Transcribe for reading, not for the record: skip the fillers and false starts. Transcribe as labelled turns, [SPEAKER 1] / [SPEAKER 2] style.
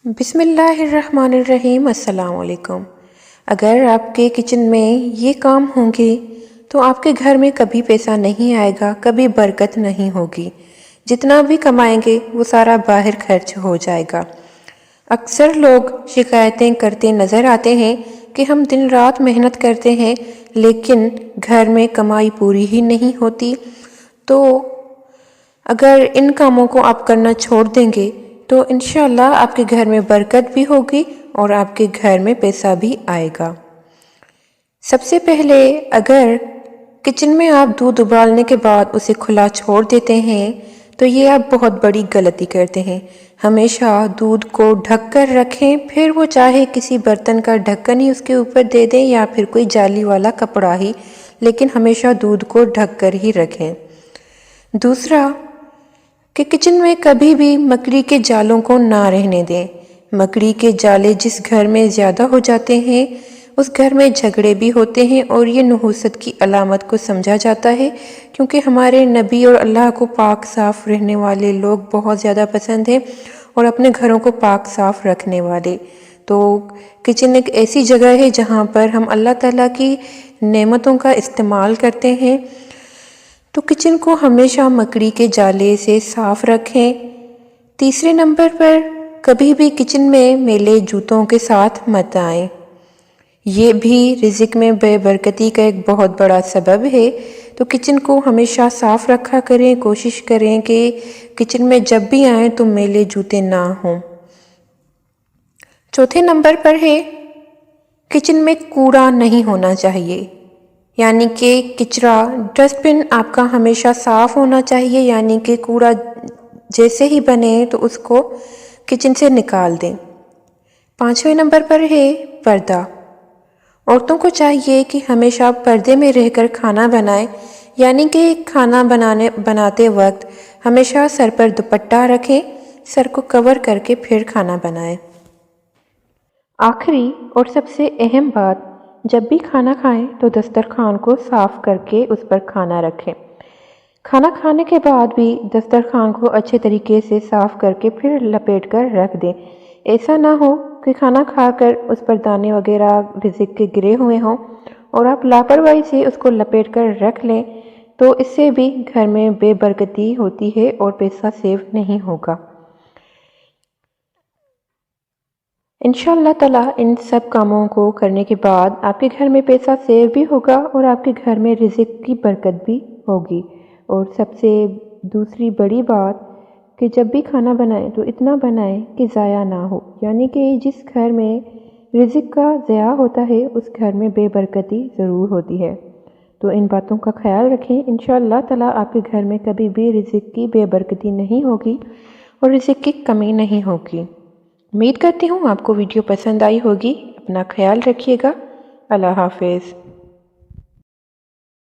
[SPEAKER 1] بسم اللہ الرحمن الرحیم۔ السلام علیکم۔ اگر آپ کے کچن میں یہ کام ہوں گے تو آپ کے گھر میں کبھی پیسہ نہیں آئے گا، کبھی برکت نہیں ہوگی۔ جتنا بھی کمائیں گے وہ سارا باہر خرچ ہو جائے گا۔ اکثر لوگ شکایتیں کرتے نظر آتے ہیں کہ ہم دن رات محنت کرتے ہیں لیکن گھر میں کمائی پوری ہی نہیں ہوتی۔ تو اگر ان کاموں کو آپ کرنا چھوڑ دیں گے تو انشاءاللہ آپ کے گھر میں برکت بھی ہوگی اور آپ کے گھر میں پیسہ بھی آئے گا۔ سب سے پہلے اگر کچن میں آپ دودھ ابالنے کے بعد اسے کھلا چھوڑ دیتے ہیں تو یہ آپ بہت بڑی غلطی کرتے ہیں۔ ہمیشہ دودھ کو ڈھک کر رکھیں، پھر وہ چاہے کسی برتن کا ڈھکن ہی اس کے اوپر دے دیں یا پھر کوئی جالی والا کپڑا ہی، لیکن ہمیشہ دودھ کو ڈھک کر ہی رکھیں۔ دوسرا کہ کچن میں کبھی بھی مکڑی کے جالوں کو نہ رہنے دیں۔ مکڑی کے جالے جس گھر میں زیادہ ہو جاتے ہیں اس گھر میں جھگڑے بھی ہوتے ہیں اور یہ نحوست کی علامت کو سمجھا جاتا ہے، کیونکہ ہمارے نبی اور اللہ کو پاک صاف رہنے والے لوگ بہت زیادہ پسند ہیں اور اپنے گھروں کو پاک صاف رکھنے والے۔ تو کچن ایک ایسی جگہ ہے جہاں پر ہم اللہ تعالیٰ کی نعمتوں کا استعمال کرتے ہیں، تو کچن کو ہمیشہ مکڑی کے جالے سے صاف رکھیں۔ تیسرے نمبر پر کبھی بھی کچن میں میلے جوتوں کے ساتھ مت آئیں۔ یہ بھی رزق میں بے برکتی کا ایک بہت بڑا سبب ہے، تو کچن کو ہمیشہ صاف رکھا کریں۔ کوشش کریں کہ کچن میں جب بھی آئیں تو میلے جوتے نہ ہوں۔ چوتھے نمبر پر ہے کچن میں کوڑا نہیں ہونا چاہیے، یعنی کہ کچرا ڈسٹ بن آپ کا ہمیشہ صاف ہونا چاہیے، یعنی کہ کوڑا جیسے ہی بنے تو اس کو کچن سے نکال دیں۔ پانچویں نمبر پر ہے پردہ۔ عورتوں کو چاہیے کہ ہمیشہ پردے میں رہ کر کھانا بنائیں، یعنی کہ کھانا بناتے وقت ہمیشہ سر پر دوپٹہ رکھیں، سر کو کور کر کے پھر کھانا بنائیں۔ آخری اور سب سے اہم بات، جب بھی کھانا کھائیں تو دسترخوان کو صاف کر کے اس پر کھانا رکھیں۔ کھانا کھانے کے بعد بھی دسترخوان کو اچھے طریقے سے صاف کر کے پھر لپیٹ کر رکھ دیں۔ ایسا نہ ہو کہ کھانا کھا کر اس پر دانے وغیرہ رزق کے گرے ہوئے ہوں اور آپ لاپرواہی سے اس کو لپیٹ کر رکھ لیں، تو اس سے بھی گھر میں بے برکتی ہوتی ہے اور پیسہ سیو نہیں ہوگا۔ انشاءاللہ تعالیٰ ان سب کاموں کو کرنے کے بعد آپ کے گھر میں پیسہ سیو بھی ہوگا اور آپ کے گھر میں رزق کی برکت بھی ہوگی۔ اور سب سے دوسری بڑی بات کہ جب بھی کھانا بنائیں تو اتنا بنائیں کہ ضائع نہ ہو، یعنی کہ جس گھر میں رزق کا ضیاع ہوتا ہے اس گھر میں بے برکتی ضرور ہوتی ہے۔ تو ان باتوں کا خیال رکھیں، انشاءاللہ تعالیٰ آپ کے گھر میں کبھی بھی رزق کی بے برکتی نہیں ہوگی اور رزق کی کمی نہیں ہوگی۔ امید کرتی ہوں آپ کو ویڈیو پسند آئی ہوگی۔ اپنا خیال رکھیے گا۔ اللہ حافظ۔